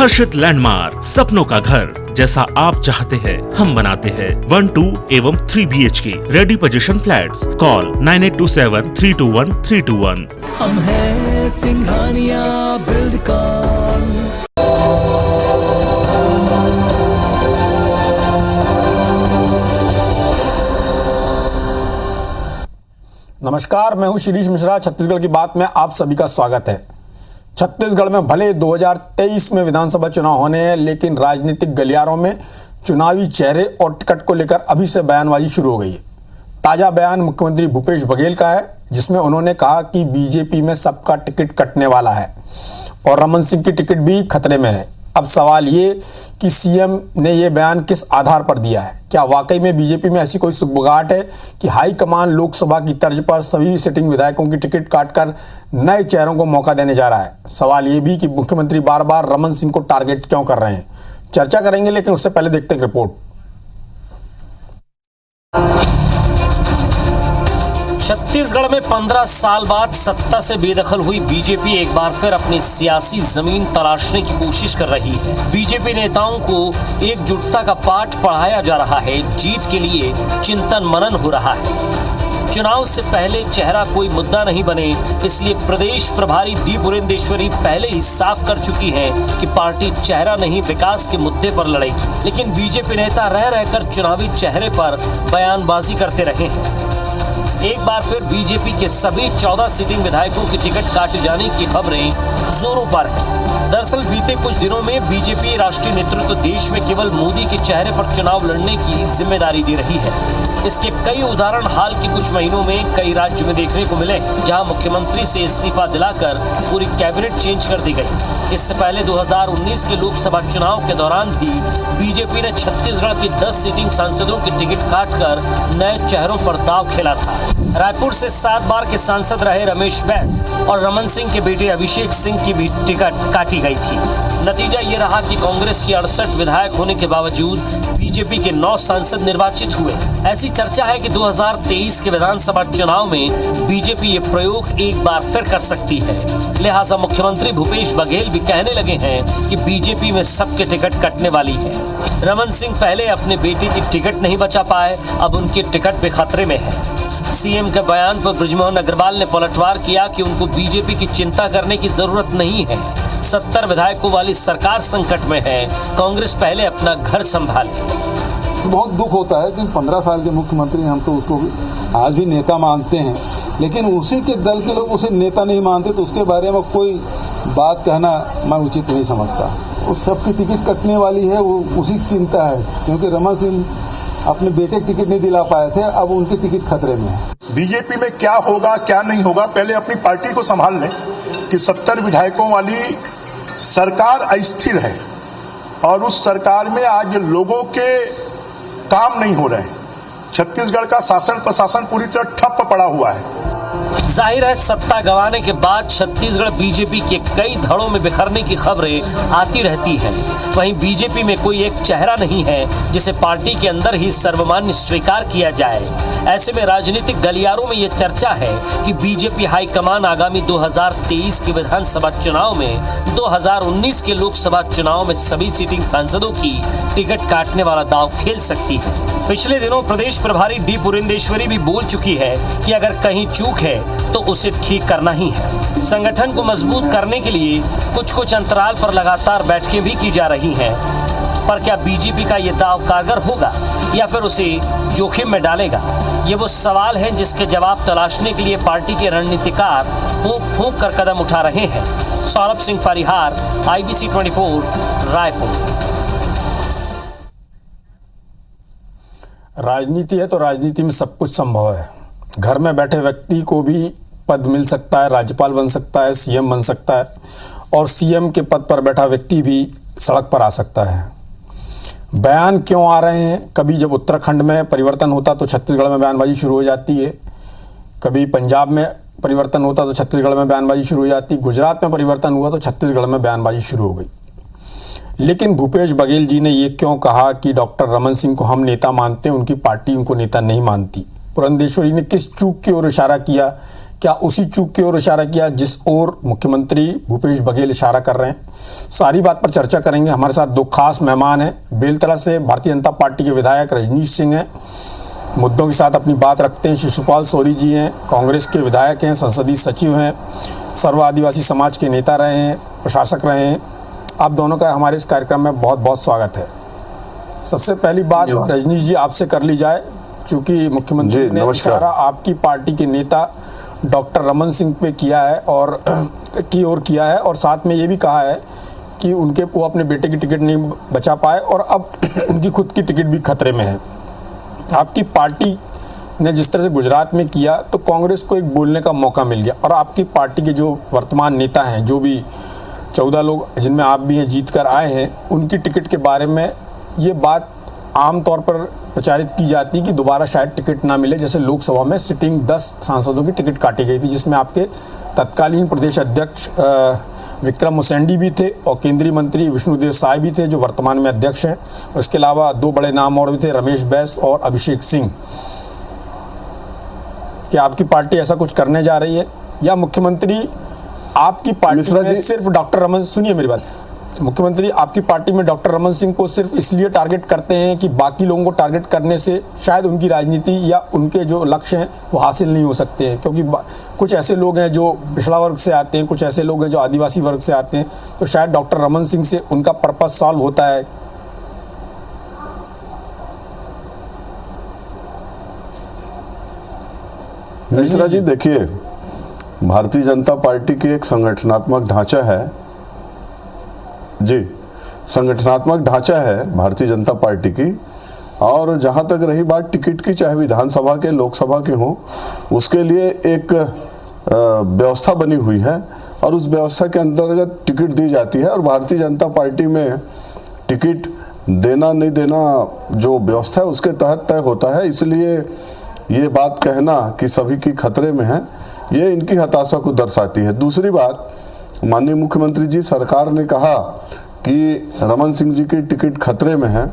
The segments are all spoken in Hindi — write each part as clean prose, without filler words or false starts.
हर्षित लैंडमार्क, सपनों का घर जैसा आप चाहते हैं हम बनाते हैं। 1, 2 एवं 3 BHK ready position flats. Call 9827321321। हम हैं सिंघानिया बिल्डकॉन। नमस्कार, मैं हूं शिरीष मिश्रा। छत्तीसगढ़ की बात में आप सभी का स्वागत है। छत्तीसगढ़ में भले 2023 में विधानसभा चुनाव होने हैं, लेकिन राजनीतिक गलियारों में चुनावी चेहरे और टिकट को लेकर अभी से बयानबाजी शुरू हो गई है। ताजा बयान मुख्यमंत्री भूपेश बघेल का है, जिसमें उन्होंने कहा कि बीजेपी में सबका टिकट कटने वाला है और रमन सिंह की टिकट भी खतरे में है। अब सवाल ये कि सीएम ने ये बयान किस आधार पर दिया है? क्या वाकई में बीजेपी में ऐसी कोई सुगबुगाहट है कि हाईकमान लोकसभा की तर्ज पर सभी सिटिंग विधायकों की टिकट काटकर नए चेहरों को मौका देने जा रहा है? सवाल ये भी कि मुख्यमंत्री बार बार रमन सिंह को टारगेट क्यों कर रहे हैं? चर्चा करेंगे, लेकिन उससे पहले देखते हैं रिपोर्ट। छत्तीसगढ़ में 15 साल बाद सत्ता से बेदखल हुई बीजेपी एक बार फिर अपनी सियासी जमीन तलाशने की कोशिश कर रही है। बीजेपी नेताओं को एकजुटता का पाठ पढ़ाया जा रहा है, जीत के लिए चिंतन मनन हो रहा है। चुनाव से पहले चेहरा कोई मुद्दा नहीं बने, इसलिए प्रदेश प्रभारी डी पुरेंदेश्वरी पहले ही साफ कर चुकी हैं कि पार्टी चेहरा नहीं विकास के मुद्दे पर लड़ेगी। लेकिन बीजेपी नेता रह रहकर चुनावी चेहरे पर बयानबाजी करते रहे हैं। एक बार फिर बीजेपी के सभी 14 सिटिंग विधायकों की टिकट काटे जाने की खबरें जोरों पर हैं। दरअसल बीते कुछ दिनों में बीजेपी राष्ट्रीय नेतृत्व देश में केवल मोदी के चेहरे पर चुनाव लड़ने की जिम्मेदारी दे रही है। इसके कई उदाहरण हाल के कुछ महीनों में कई राज्यों में देखने को मिले, जहां मुख्यमंत्री से इस्तीफा दिलाकर पूरी कैबिनेट चेंज कर दी गई। इससे पहले 2019 के लोकसभा चुनाव के दौरान भी बीजेपी ने छत्तीसगढ़ की 10 सिटिंग सांसदों की टिकट काटकर नए चेहरों पर दांव खेला था। रायपुर से 7 बार के सांसद रहे रमेश बैस और रमन सिंह के बेटे अभिषेक सिंह की भी टिकट काटी गई थी। नतीजा ये रहा कि कांग्रेस की 68 विधायक होने के बावजूद बीजेपी के 9 सांसद निर्वाचित हुए। ऐसी चर्चा है कि 2023 के विधानसभा चुनाव में बीजेपी ये प्रयोग एक बार फिर कर सकती है। लिहाजा मुख्यमंत्री भूपेश बघेल भी कहने लगे हैं कि बीजेपी में सबके टिकट कटने वाली है। रमन सिंह पहले अपने बेटे की टिकट नहीं बचा पाए, अब उनकी टिकट भी खतरे में है। सीएम के बयान पर बृजमोहन अग्रवाल ने पलटवार किया कि उनको बीजेपी की चिंता करने की जरूरत नहीं है। 70 विधायकों वाली सरकार संकट में है, कांग्रेस पहले अपना घर संभाले। बहुत दुख होता है कि 15 साल के मुख्यमंत्री, हम तो उसको आज भी नेता मानते हैं, लेकिन उसी के दल के लोग उसे नेता नहीं मानते, तो उसके बारे में कोई बात कहना मैं उचित नहीं समझता। उस सबकी टिकट कटने वाली है, वो उसी की चिंता है, क्योंकि रमन सिंह अपने बेटे की टिकट नहीं दिला पाए थे, अब उनकी टिकट खतरे में है। बीजेपी में क्या होगा क्या नहीं होगा, पहले अपनी पार्टी को संभाल लें कि 70 विधायकों वाली सरकार अस्थिर है और उस सरकार में आज लोगों के काम नहीं हो रहे हैं। छत्तीसगढ़ का शासन प्रशासन पूरी तरह ठप पड़ा हुआ है। जाहिर है, सत्ता गंवाने के बाद छत्तीसगढ़ बीजेपी के कई धड़ों में बिखरने की खबरें आती रहती हैं। वहीं बीजेपी में कोई एक चेहरा नहीं है जिसे पार्टी के अंदर ही सर्वमान्य स्वीकार किया जाए। ऐसे में राजनीतिक गलियारों में ये चर्चा है कि बीजेपी हाईकमान आगामी 2023 के विधानसभा चुनाव में 2019 के लोकसभा चुनाव में सभी सीटिंग सांसदों की टिकट काटने वाला दांव खेल सकती है। पिछले दिनों प्रदेश प्रभारी डी पुरेंदेश्वरी भी बोल चुकी है कि अगर कहीं चूक है तो उसे ठीक करना ही है। संगठन को मजबूत करने के लिए कुछ अंतराल पर लगातार बैठकें भी की जा रही हैं। पर क्या बीजेपी का ये दांव कारगर होगा या फिर उसे जोखिम में डालेगा? ये वो सवाल हैं जिसके जवाब तलाशने के लिए पार्टी के रणनीतिकार फूंक कर कदम उठा रहे हैं। सौरभ सिंह परिहार, IBC 24, रायपुर। राजनीति है तो राजनीति में सब कुछ संभव है। घर में बैठे व्यक्ति को भी पद मिल सकता है, राज्यपाल बन सकता है, सीएम बन सकता है, और सीएम के पद पर बैठा व्यक्ति भी सड़क पर आ सकता है। बयान क्यों आ रहे हैं? कभी जब उत्तराखंड में परिवर्तन होता तो छत्तीसगढ़ में बयानबाजी शुरू हो जाती है, कभी पंजाब में परिवर्तन होता तो छत्तीसगढ़ में बयानबाजी शुरू हो जाती, गुजरात में परिवर्तन हुआ तो छत्तीसगढ़ में बयानबाजी शुरू हो गई। लेकिन भूपेश बघेल जी ने ये क्यों कहा कि डॉक्टर रमन सिंह को हम नेता मानते हैं, उनकी पार्टी उनको नेता नहीं मानती? पुरंदेश्वरी ने किस चूक की ओर इशारा किया क्या उसी चूक की ओर इशारा किया जिस ओर मुख्यमंत्री भूपेश बघेल इशारा कर रहे हैं? सारी बात पर चर्चा करेंगे। हमारे साथ दो खास मेहमान हैं। बेलतला से भारतीय जनता पार्टी के विधायक रजनीश सिंह हैं, मुद्दों के साथ अपनी बात रखते हैं। शिशुपाल सोरी जी हैं, कांग्रेस के विधायक हैं, संसदीय सचिव हैं, सर्व आदिवासी समाज के नेता रहे हैं, प्रशासक रहे हैं। आप दोनों का हमारे इस कार्यक्रम में बहुत बहुत स्वागत है। सबसे पहली बात रजनीश जी आपसे कर ली जाए, चूँकि मुख्यमंत्री ने इशारा आपकी पार्टी के नेता डॉक्टर रमन सिंह पे किया है और की ओर किया है, और साथ में ये भी कहा है कि वो अपने बेटे की टिकट नहीं बचा पाए और अब उनकी खुद की टिकट भी खतरे में है। आपकी पार्टी ने जिस तरह से गुजरात में किया तो कांग्रेस को एक बोलने का मौका मिल गया, और आपकी पार्टी के जो वर्तमान नेता हैं, जो भी 14 लोग जिनमें आप भी हैं जीत कर आए हैं, उनकी टिकट के बारे में ये बात आमतौर पर प्रचारित की जाती है कि दोबारा शायद टिकट ना मिले। जैसे लोकसभा में सिटिंग 10 सांसदों की टिकट काटी गई थी, जिसमें आपके तत्कालीन प्रदेश अध्यक्ष विक्रम उसेंडी भी थे और केंद्रीय मंत्री विष्णुदेव साय भी थे, जो वर्तमान में अध्यक्ष हैं। उसके अलावा 2 बड़े नाम और भी थे, रमेश बैस और अभिषेक सिंह। क्या आपकी पार्टी ऐसा कुछ करने जा रही है, या मुख्यमंत्री आपकी पार्टी में सिर्फ डॉक्टर रमन, सुनिए मेरी बात, मुख्यमंत्री आपकी पार्टी में डॉक्टर रमन सिंह को सिर्फ इसलिए टारगेट करते हैं कि बाकी लोगों को टारगेट करने से शायद उनकी राजनीति या उनके जो लक्ष्य हैं वो हासिल नहीं हो सकते हैं? क्योंकि कुछ ऐसे लोग हैं जो पिछड़ा वर्ग से आते हैं, कुछ ऐसे लोग हैं जो आदिवासी वर्ग से आते हैं, तो शायद डॉक्टर रमन सिंह से उनका पर्पस सॉल्व होता है। मिश्रा जी, देखिए, भारतीय जनता पार्टी की एक संगठनात्मक ढांचा है जी, संगठनात्मक ढांचा है भारतीय जनता पार्टी की। और जहां तक रही बात टिकट की, चाहे विधानसभा के लोकसभा के हो, उसके लिए एक व्यवस्था बनी हुई है और उस व्यवस्था के अंतर्गत टिकट दी जाती है। और भारतीय जनता पार्टी में टिकट देना नहीं देना जो व्यवस्था है उसके तहत तय होता है। इसलिए ये बात कहना कि सभी की खतरे में है, ये इनकी हताशा को दर्शाती है। दूसरी बात, माननीय मुख्यमंत्री जी, सरकार ने कहा कि रमन सिंह जी की टिकट खतरे में है।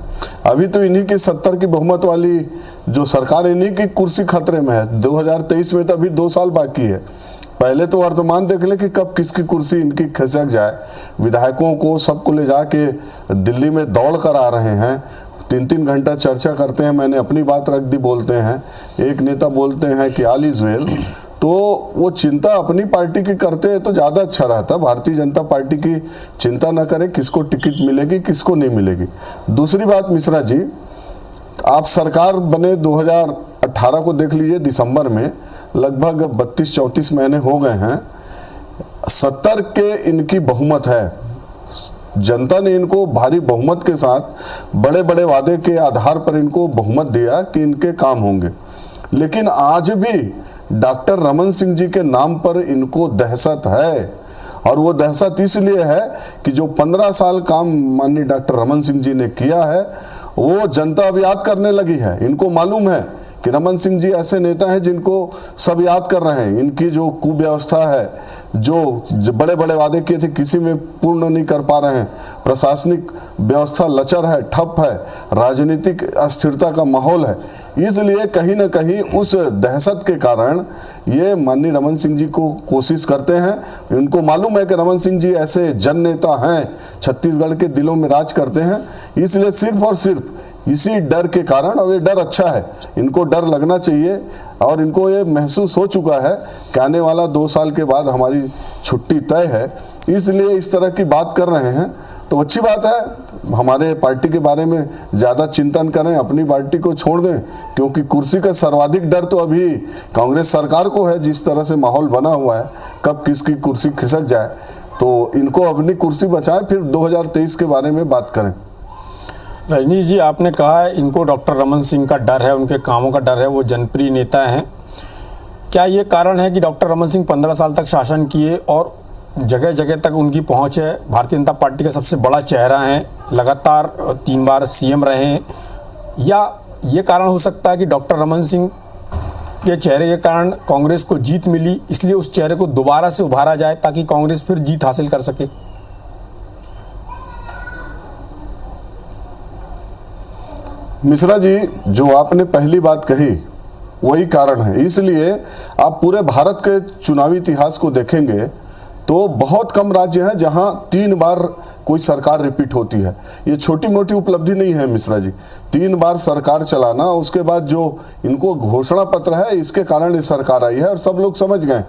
अभी तो इन्हीं की 70 की बहुमत वाली जो सरकार, इन्हीं की कुर्सी खतरे में है। 2023 में तो अभी 2 साल बाकी है। पहले तो वर्तमान देख ले कि कब किसकी कुर्सी इनकी खिसक जाए। विधायकों को सबको ले जाके दिल्ली में दौड़ कर आ रहे हैं, 3-3 घंटा चर्चा करते हैं, मैंने अपनी बात रख दी बोलते हैं। एक नेता बोलते हैं कि ऑल इज वेल, तो वो चिंता अपनी पार्टी की करते हैं तो ज़्यादा अच्छा रहता। भारतीय जनता पार्टी की चिंता न करें किसको टिकट मिलेगी किसको नहीं मिलेगी। दूसरी बात मिश्रा जी, आप सरकार बने 2018 को देख लीजिए, दिसंबर में लगभग 32-34 महीने हो गए हैं। 70 के इनकी बहुमत है। जनता ने इनको भारी बहुमत के साथ बड़े बड़े वादे के आधार पर इनको बहुमत दिया कि इनके काम होंगे। लेकिन आज भी डॉक्टर रमन सिंह जी के नाम पर इनको दहशत है, और वो दहशत इसलिए है कि जो 15 साल काम माननीय डॉक्टर रमन सिंह जी ने किया है वो जनता अब याद करने लगी है। इनको मालूम है कि रमन सिंह जी ऐसे नेता हैं जिनको सब याद कर रहे हैं। इनकी जो कुव्यवस्था है, जो बड़े बड़े वादे किए थे किसी में पूर्ण नहीं कर पा रहे हैं, प्रशासनिक व्यवस्था लचर है, ठप है, राजनीतिक अस्थिरता का माहौल है। इसलिए कहीं ना कहीं उस दहशत के कारण ये माननीय रमन सिंह जी को कोशिश करते हैं। इनको मालूम है कि रमन सिंह जी ऐसे जन नेता हैं, छत्तीसगढ़ के दिलों में राज करते हैं। इसलिए सिर्फ और सिर्फ इसी डर के कारण, और ये डर अच्छा है, इनको डर लगना चाहिए और इनको ये महसूस हो चुका है कि आने वाला 2 साल के बाद हमारी छुट्टी तय है, इसलिए इस तरह की बात कर रहे हैं। तो अच्छी बात है, हमारे पार्टी के बारे में ज़्यादा चिंतन करें, अपनी पार्टी को छोड़ दें, क्योंकि कुर्सी का सर्वाधिक डर तो अभी कांग्रेस सरकार को है। जिस तरह से माहौल बना हुआ है, कब किसकी कुर्सी खिसक जाए, तो इनको अपनी कुर्सी बचाएं, फिर 2023 के बारे में बात करें। रजनीश जी, आपने कहा है इनको डॉक्टर रमन सिंह का डर है, उनके कामों का डर है, वो जनप्रिय नेता हैं। क्या ये कारण है कि डॉक्टर रमन सिंह 15 साल तक शासन किए और जगह जगह तक उनकी पहुंच है, भारतीय जनता पार्टी का सबसे बड़ा चेहरा है, लगातार 3 बार सीएम रहे हैं, या ये कारण हो सकता है कि डॉक्टर रमन सिंह के चेहरे के कारण कांग्रेस को जीत मिली, इसलिए उस चेहरे को दोबारा से उभारा जाए ताकि कांग्रेस फिर जीत हासिल कर सके? मिश्रा जी, जो आपने पहली बात कही वही कारण है। इसलिए आप पूरे भारत के चुनावी इतिहास को देखेंगे तो बहुत कम राज्य हैं जहां 3 बार कोई सरकार रिपीट होती है। ये छोटी मोटी उपलब्धि नहीं है मिश्रा जी, 3 बार सरकार चलाना, उसके बाद जो इनको घोषणा पत्र है इसके कारण ये सरकार आई है और सब लोग समझ गए।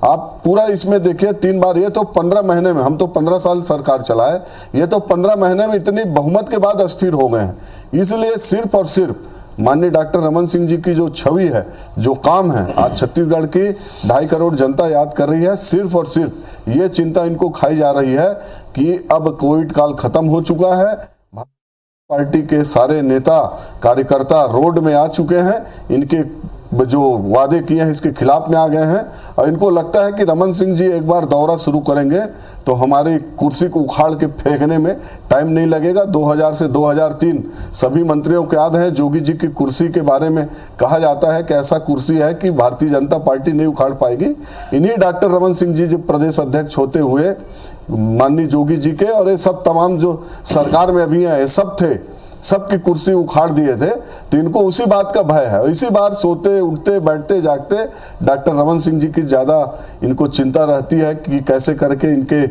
आप पूरा इसमें देखिए 3 बार, ये तो 15 महीने में, हम तो 15 साल सरकार चलाए, ये तो 15 महीने में इतनी बहुमत के बाद अस्थिर हो गए हैं। इसलिए सिर्फ और सिर्फ माननीय डॉक्टर रमन सिंह जी की जो छवि है, जो काम है, आज छत्तीसगढ़ की 2.5 करोड़ जनता याद कर रही है। सिर्फ और सिर्फ ये चिंता इनको खाई जा रही है कि अब कोविड काल खत्म हो चुका है, पार्टी के सारे नेता कार्यकर्ता रोड में आ चुके हैं, इनके जो वादे किए हैं इसके खिलाफ में आ गए हैं और इनको लगता है कि रमन सिंह जी एक बार दौरा शुरू करेंगे तो हमारी कुर्सी को उखाड़ के फेंकने में टाइम नहीं लगेगा। 2000 से 2003 सभी मंत्रियों को याद है, जोगी जी की कुर्सी के बारे में कहा जाता है कि ऐसा कुर्सी है कि भारतीय जनता पार्टी नहीं उखाड़ पाएगी। इन्हीं डॉक्टर रमन सिंह जी जो प्रदेश अध्यक्ष होते हुए माननीय जोगी जी के और ये सब तमाम जो सरकार में अभी हैं, ये सब थे, सबकी कुर्सी उखाड़ दिए थे। तो इनको उसी बात का भय है। इसी बार सोते उठते बैठते जागते डॉक्टर रमन सिंह जी की ज़्यादा इनको चिंता रहती है कि कैसे करके इनके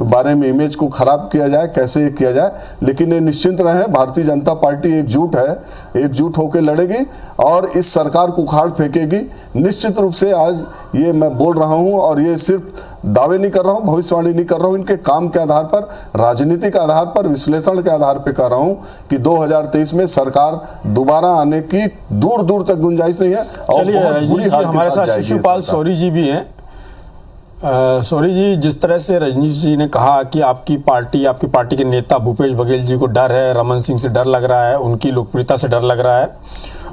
बारे में इमेज को खराब किया जाए, कैसे ये किया जाए। लेकिन ये निश्चिंत रहें, भारतीय जनता पार्टी एकजुट है, एकजुट होकर लड़ेगी और इस सरकार को उखाड़ फेंकेगी निश्चित रूप से। आज ये मैं बोल रहा हूँ और ये सिर्फ दावे नहीं कर रहा हूँ, भविष्यवाणी नहीं कर रहा हूँ, इनके काम के आधार पर, राजनीतिक आधार पर, विश्लेषण के आधार पर कर रहा हूँ कि 2023 में सरकार दोबारा आने की दूर दूर तक गुंजाइश नहीं है। और बहुत बुरी हालत हमारे साथ शिशुपाल सौरी जी भी हैं। सौरी जी, जिस तरह से रजनीश जी ने कहा कि आपकी पार्टी के नेता भूपेश बघेल जी को डर है, रमन सिंह से डर लग रहा है, उनकी लोकप्रियता से डर लग रहा है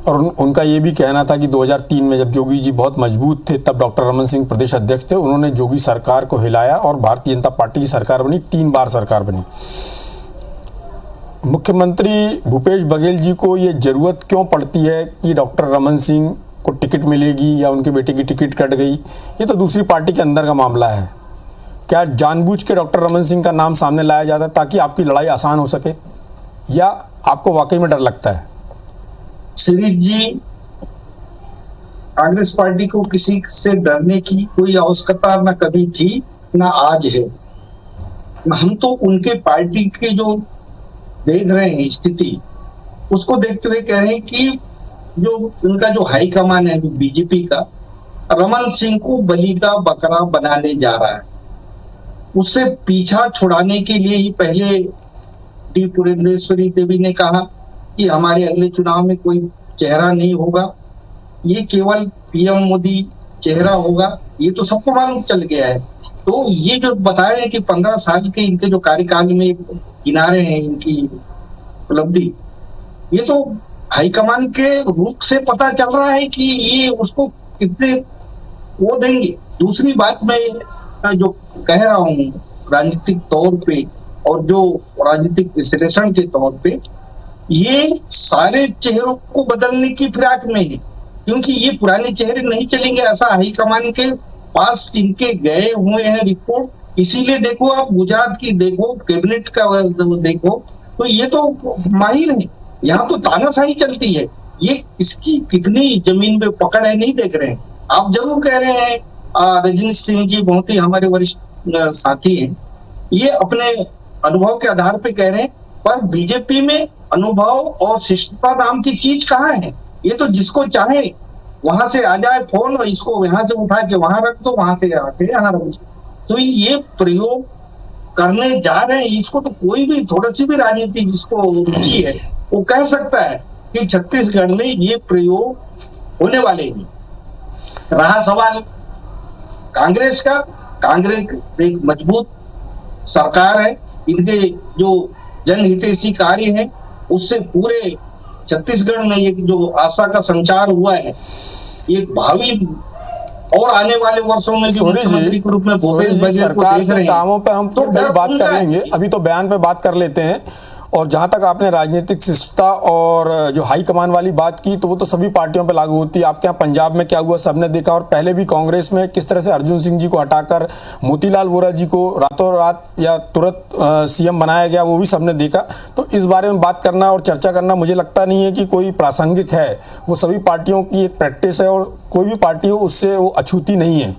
और उनका ये भी कहना था कि 2003 में जब जोगी जी बहुत मजबूत थे तब डॉक्टर रमन सिंह प्रदेश अध्यक्ष थे, उन्होंने जोगी सरकार को हिलाया और भारतीय जनता पार्टी की सरकार बनी, 3 बार सरकार बनी। मुख्यमंत्री भूपेश बघेल जी को ये जरूरत क्यों पड़ती है कि डॉक्टर रमन सिंह को टिकट मिलेगी या उनके बेटे की टिकट कट गई? ये तो दूसरी पार्टी के अंदर का मामला है। क्या जानबूझ के डॉक्टर रमन सिंह का नाम सामने लाया जाता है ताकि आपकी लड़ाई आसान हो सके, या आपको वाकई में डर लगता है? शिरीष जी, कांग्रेस पार्टी को किसी से डरने की कोई आवश्यकता न कभी थी न आज है। हम तो उनके पार्टी के जो देख रहे हैं स्थिति, उसको देखते हुए कह रहे हैं कि जो उनका जो हाईकमान है, जो बीजेपी का, रमन सिंह को बलि का बकरा बनाने जा रहा है। उससे पीछा छुड़ाने के लिए ही पहले डी पुरंदेश्वरी देवी ने कहा कि हमारे अगले चुनाव में कोई चेहरा नहीं होगा, ये केवल पीएम मोदी चेहरा होगा। ये तो सबको मालूम चल गया है। तो ये जो बता रहे हैं कि 15 साल के इनके जो कार्यकाल में गिना रहे हैं इनकी उपलब्धि, ये तो हाईकमान के रुख से पता चल रहा है कि ये उसको कितने वो देंगे। दूसरी बात मैं जो कह रहा हूँ राजनीतिक तौर पे और जो राजनीतिक विश्लेषण के तौर पे, ये सारे चेहरों को बदलने की फिराक में है, क्योंकि ये पुराने चेहरे नहीं चलेंगे। ऐसा हाईकमान के पास इनके गए हुए हैं रिपोर्ट। इसीलिए देखो, आप गुजरात की देखो, कैबिनेट का देखो, तो ये तो माहिर है। यहाँ तो तानाशाही चलती है। ये किसकी कितनी जमीन पे पकड़ है नहीं देख रहे हैं। आप जरूर कह रहे हैं, रजनीश सिंह जी बहुत ही हमारे वरिष्ठ साथी हैं, ये अपने अनुभव के आधार पे कह रहे हैं, पर बीजेपी में अनुभव और शिष्टता नाम की चीज कहाँ है? ये तो जिसको चाहे वहां से आ जाए फोन और इसको यहाँ से उठा के वहां रख दो, वहां से आके यहाँ रख दो। तो ये प्रयोग करने जा रहे हैं। इसको तो कोई भी थोड़ी सी भी राजनीति जिसको रुचि है वो कह सकता है कि छत्तीसगढ़ में ये प्रयोग होने वाले नहीं। रहा सवाल कांग्रेस का, कांग्रेस एक मजबूत सरकार है, इनके जो जनहितैषी कार्य है उससे पूरे छत्तीसगढ़ में एक जो आशा का संचार हुआ है, ये भावी और आने वाले वर्षों में जो मुख्यमंत्री के रूप में भूपेश बघेल को देख रहे हैं, कामों पे हम तो बात कर लेंगे। अभी तो बयान पे बात कर लेते हैं और जहां तक आपने राजनीतिक शिष्टता और जो हाई कमान वाली बात की, तो वो तो सभी पार्टियों पे लागू होती है। आपके यहाँ पंजाब में क्या हुआ सबने देखा, और पहले भी कांग्रेस में किस तरह से अर्जुन सिंह जी को हटाकर मोतीलाल वोरा जी को रातों रात या तुरंत सीएम बनाया गया, वो भी सबने देखा। तो इस बारे में बात करना और चर्चा करना मुझे लगता नहीं है कि कोई प्रासंगिक है। वो सभी पार्टियों की एक प्रैक्टिस है और कोई भी पार्टी हो उससे वो अछूती नहीं है।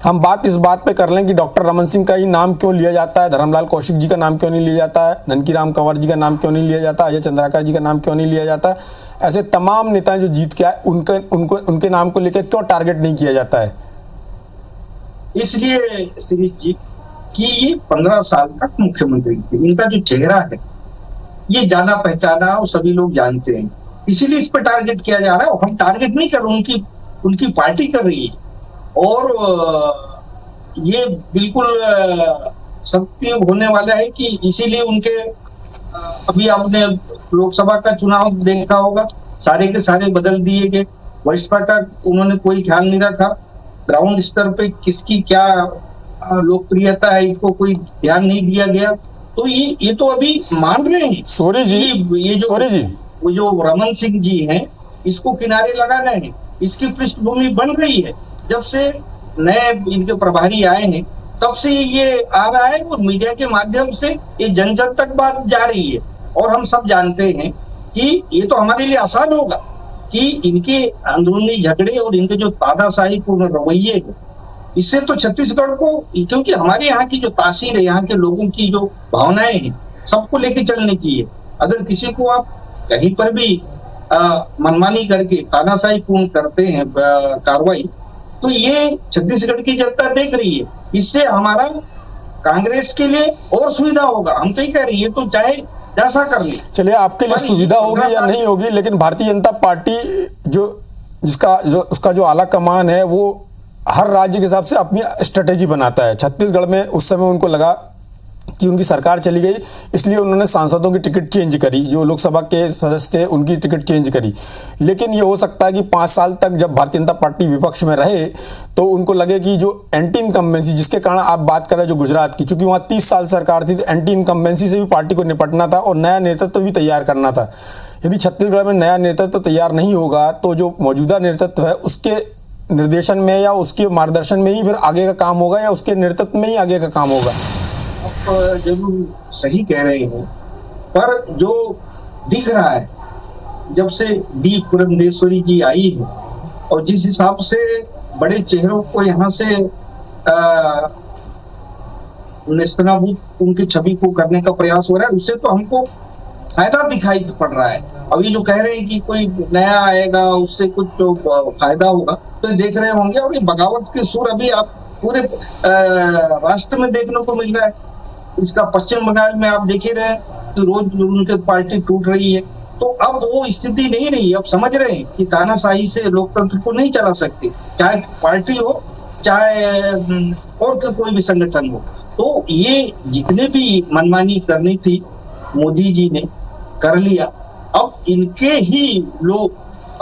हम बात इस बात पे कर लें कि डॉक्टर रमन सिंह का ही नाम क्यों लिया जाता है, धर्मलाल कौशिक जी का नाम क्यों नहीं लिया जाता है, ननकीराम कंवर जी का नाम क्यों नहीं लिया जाता, अजय चंद्राकर जी का नाम क्यों नहीं लिया जाता। ऐसे तमाम नेता जो जीत के आए उनके नाम को लेकर क्यों टारगेट नहीं किया जाता है? इसलिए शिरीष जी कि ये 15 साल तक मुख्यमंत्री थे, इनका जो चेहरा है ये जाना पहचाना और सभी लोग जानते हैं, इसीलिए इस पर टारगेट किया जा रहा है। हम टारगेट नहीं कर रहे, उनकी पार्टी कर रही है और ये बिल्कुल सत्य होने वाला है कि इसीलिए उनके अभी आपने लोकसभा का चुनाव देखा होगा, सारे के सारे बदल दिए गए। वरिष्ठता का उन्होंने कोई ख्याल नहीं रखा, ग्राउंड स्तर पे किसकी क्या लोकप्रियता है इसको कोई ध्यान नहीं दिया गया। तो ये तो अभी मान रहे हैं सोरी जी, ये जो सोरी जी, वो जो रमन सिंह जी हैं इसको किनारे लगा रहे हैं, इसकी पृष्ठभूमि बन रही है। जब से नए इनके प्रभारी आए हैं तब से ये आ रहा है और मीडिया के माध्यम से ये जन जन तक बात जा रही है। और हम सब जानते हैं कि ये तो हमारे लिए आसान होगा कि इनके अंदरूनी झगड़े और इनके जो तानाशाही पूर्ण रवैये है, इससे तो छत्तीसगढ़ को, क्योंकि हमारे यहाँ की जो तासीर है, यहाँ के लोगों की जो भावनाएं हैं, सबको लेके चलने की है। अगर किसी को आप कहीं पर भी मनमानी करके तानाशाही पूर्ण करते हैं कार्रवाई, तो ये छत्तीसगढ़ की जनता देख रही है। इससे हमारा कांग्रेस के लिए और सुविधा होगा। हम तो ही कह रही है तो चाहे जैसा कर ले। चलिए, आपके लिए सुविधा होगी या नहीं होगी, लेकिन भारतीय जनता पार्टी उसका जो आला कमान है वो हर राज्य के हिसाब से अपनी स्ट्रेटेजी बनाता है। छत्तीसगढ़ में उस समय उनको लगा कि उनकी सरकार चली गई, इसलिए उन्होंने सांसदों की टिकट चेंज करी, जो लोकसभा के सदस्य थे उनकी टिकट चेंज करी। लेकिन ये हो सकता है कि 5 साल तक जब भारतीय जनता पार्टी विपक्ष में रहे तो उनको लगे कि जो एंटी इनकम्बेंसी, जिसके कारण आप बात कर रहे हैं जो गुजरात की, चूंकि वहाँ 30 साल सरकार थी, तो एंटी इनकम्बेंसी से भी पार्टी को निपटना था और नया नेतृत्व भी तैयार करना था। यदि छत्तीसगढ़ में नया नेतृत्व तैयार नहीं होगा तो जो मौजूदा नेतृत्व है उसके निर्देशन में या उसके मार्गदर्शन में ही फिर आगे का काम होगा या उसके नेतृत्व में ही आगे का काम होगा। आप जरूर सही कह रहे हैं, पर जो दिख रहा है जब से डी पुरंदेश्वरी जी आई है और जिस हिसाब से बड़े चेहरों को यहाँ से नेस्तनाबूद उनकी छवि को करने का प्रयास हो रहा है, उससे तो हमको फायदा दिखाई पड़ रहा है। अब ये जो कह रहे हैं कि कोई नया आएगा उससे कुछ तो फायदा होगा, तो देख रहे होंगे। और ये बगावत के सुर अभी आप पूरे राष्ट्र में देखने को मिल रहा है। इसका पश्चिम बंगाल में आप देख ही रहे कि रोज उनके पार्टी टूट रही है। तो अब वो स्थिति नहीं रही। अब समझ रहे हैं कि तानाशाही से लोकतंत्र को नहीं चला सकते, चाहे पार्टी हो चाहे और कोई भी संगठन हो। तो ये जितने भी मनमानी करनी थी मोदी जी ने कर लिया। अब इनके ही लोग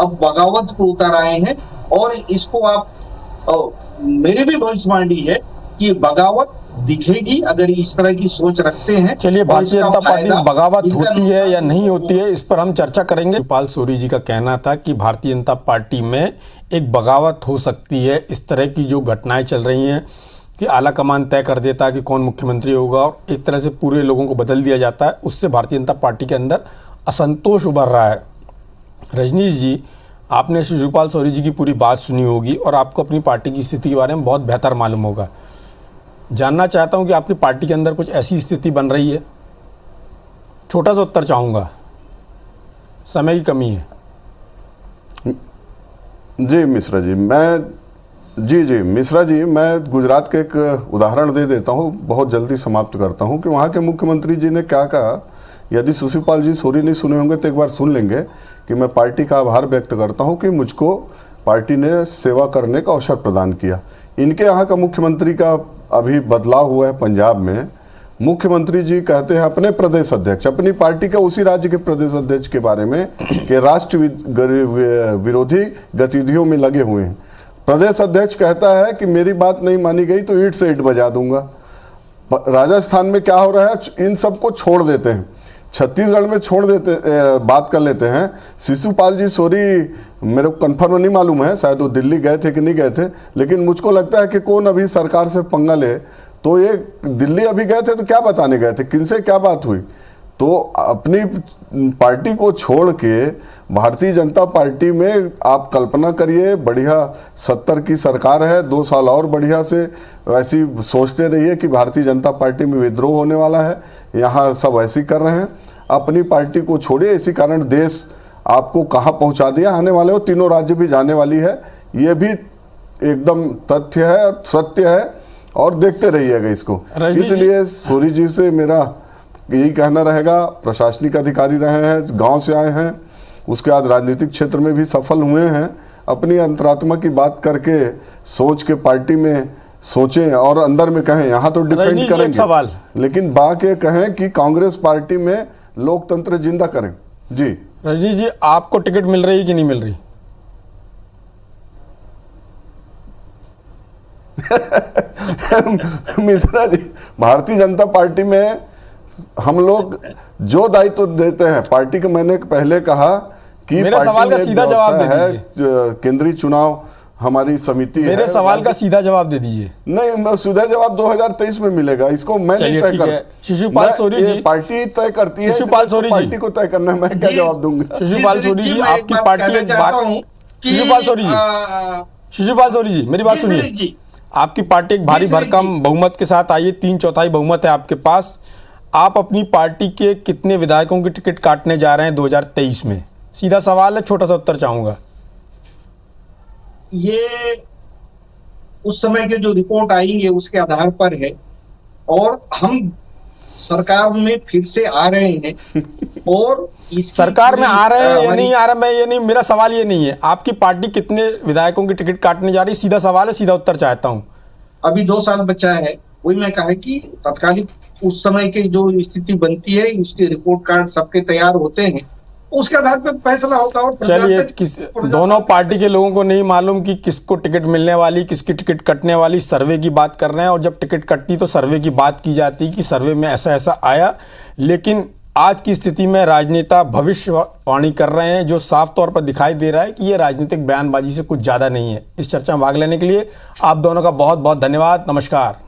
अब बगावत को उतर आए हैं और इसको आप मेरी भी भविष्यवाणी है कि बगावत दिखेगी अगर इस तरह की सोच रखते हैं। चलिए, भारतीय जनता पार्टी में बगावत होती है या नहीं होती है, इस पर हम चर्चा करेंगे। शिवपाल सोरी जी का कहना था कि भारतीय जनता पार्टी में एक बगावत हो सकती है। इस तरह की जो घटनाएं चल रही हैं कि आला कमान तय कर देता है कि कौन मुख्यमंत्री होगा और एक तरह से पूरे लोगों को बदल दिया जाता है, उससे भारतीय जनता पार्टी के अंदर असंतोष उभर रहा है। रजनीश जी, आपने शिवपाल सोरी जी की पूरी बात सुनी होगी और आपको अपनी पार्टी की स्थिति के बारे में बहुत बेहतर मालूम होगा। जानना चाहता हूं कि आपकी पार्टी के अंदर कुछ ऐसी स्थिति बन रही है? छोटा सा उत्तर चाहूँगा, समय की कमी है। जी मिश्रा जी, मिश्रा जी, मैं गुजरात के एक उदाहरण दे देता हूँ, बहुत जल्दी समाप्त करता हूँ कि वहाँ के मुख्यमंत्री जी ने क्या कहा। यदि शिवपाल जी सोरी नहीं सुने होंगे तो एक बार सुन लेंगे कि मैं पार्टी का आभार व्यक्त करता हूँ कि मुझको पार्टी ने सेवा करने का अवसर प्रदान किया। इनके यहाँ का मुख्यमंत्री का अभी बदलाव हुआ है पंजाब में। मुख्यमंत्री जी कहते हैं अपने प्रदेश अध्यक्ष, अपनी पार्टी का उसी राज्य के प्रदेश अध्यक्ष के बारे में कि राष्ट्र विरोधी गतिविधियों में लगे हुए हैं। प्रदेश अध्यक्ष कहता है कि मेरी बात नहीं मानी गई तो ईंट से ईंट बजा दूंगा। राजस्थान में क्या हो रहा है, इन सबको छोड़ देते हैं। छत्तीसगढ़ में छोड़ देते, बात कर लेते हैं। शिशुपाल जी सोरी, मेरे को कंफर्म नहीं मालूम है, शायद वो दिल्ली गए थे कि नहीं गए थे, लेकिन मुझको लगता है कि कौन अभी सरकार से पंगा ले। तो ये दिल्ली अभी गए थे तो क्या बताने गए थे, किनसे क्या बात हुई? तो अपनी पार्टी को छोड़ के भारतीय जनता पार्टी में आप कल्पना करिए, बढ़िया 70 की सरकार है, 2 साल और बढ़िया से ऐसी सोचते रहिए कि भारतीय जनता पार्टी में विद्रोह होने वाला है। यहाँ सब ऐसी कर रहे हैं, अपनी पार्टी को छोड़िए। इसी कारण देश आपको कहाँ पहुँचा दिया, आने वाले हो 3 राज्य भी जाने वाली है, ये भी एकदम तथ्य है और सत्य है, और देखते रहिएगा इसको। इसलिए सूरी जी से मेरा यही कहना रहेगा, प्रशासनिक अधिकारी रहे हैं, गांव से आए हैं, उसके बाद राजनीतिक क्षेत्र में भी सफल हुए हैं, अपनी अंतरात्मा की बात करके सोच के पार्टी में सोचें और अंदर में कहें। यहाँ तो डिफेंड करेंगे सवाल, लेकिन बाकी कहें कि कांग्रेस पार्टी में लोकतंत्र जिंदा करें। जी रजनी जी, आपको टिकट मिल रही कि नहीं मिल रही? मिश्रा जी, भारतीय जनता पार्टी में हम लोग जो दायित्व देते हैं पार्टी के, मैंने पहले कहा कि मेरे सवाल का सीधा जवाब दे दीजिए। केंद्रीय चुनाव हमारी समिति है। मेरे सवाल का सीधा जवाब दे दीजिए। नहीं, सीधा जवाब 2023 में मिलेगा, इसको मैं नहीं तय कर। शिशुपाल सोरी जी, पार्टी तय करती है, शिशुपाल सोरी जी, पार्टी को तय करना है, मैं क्या जवाब दूंगा? शिशुपाल सोरी जी, आपकी पार्टी एक बात, शिशुपाल सोरी जी मेरी बात सुनिए। आपकी पार्टी एक भारी भरकम बहुमत के साथ आई है, 3/4 बहुमत है आपके पास। आप अपनी पार्टी के कितने विधायकों की टिकट काटने जा रहे हैं 2023 में? सीधा सवाल है, छोटा सा उत्तर चाहूंगा। ये उस समय के जो रिपोर्ट आएंगे उसके आधार पर है, और हम सरकार में फिर से आ रहे हैं। और सरकार में आ रहे हैं या नहीं आ रहे, मैं ये नहीं, मेरा सवाल ये नहीं है। आपकी पार्टी कितने विधायकों की टिकट काटने जा रही, सीधा सवाल है, सीधा उत्तर चाहता हूं। अभी 2 साल बचा है, वही मैं कहा कि तत्कालिक उस समय की जो स्थिति बनती है, उसके रिपोर्ट कार्ड सबके तैयार होते हैं, उसके आधार पर फैसला होगा। और चलिए, दोनों पार्टी के लोगों को नहीं मालूम कि किसको टिकट मिलने वाली, किसकी टिकट कटने वाली, सर्वे की बात कर रहे हैं। और जब टिकट कटती तो सर्वे की बात की जाती कि सर्वे में ऐसा ऐसा आया। लेकिन आज की स्थिति में राजनेता भविष्यवाणी कर रहे हैं, जो साफ तौर पर दिखाई दे रहा है कि ये राजनीतिक बयानबाजी से कुछ ज्यादा नहीं है। इस चर्चा में भाग लेने के लिए आप दोनों का बहुत बहुत धन्यवाद। नमस्कार।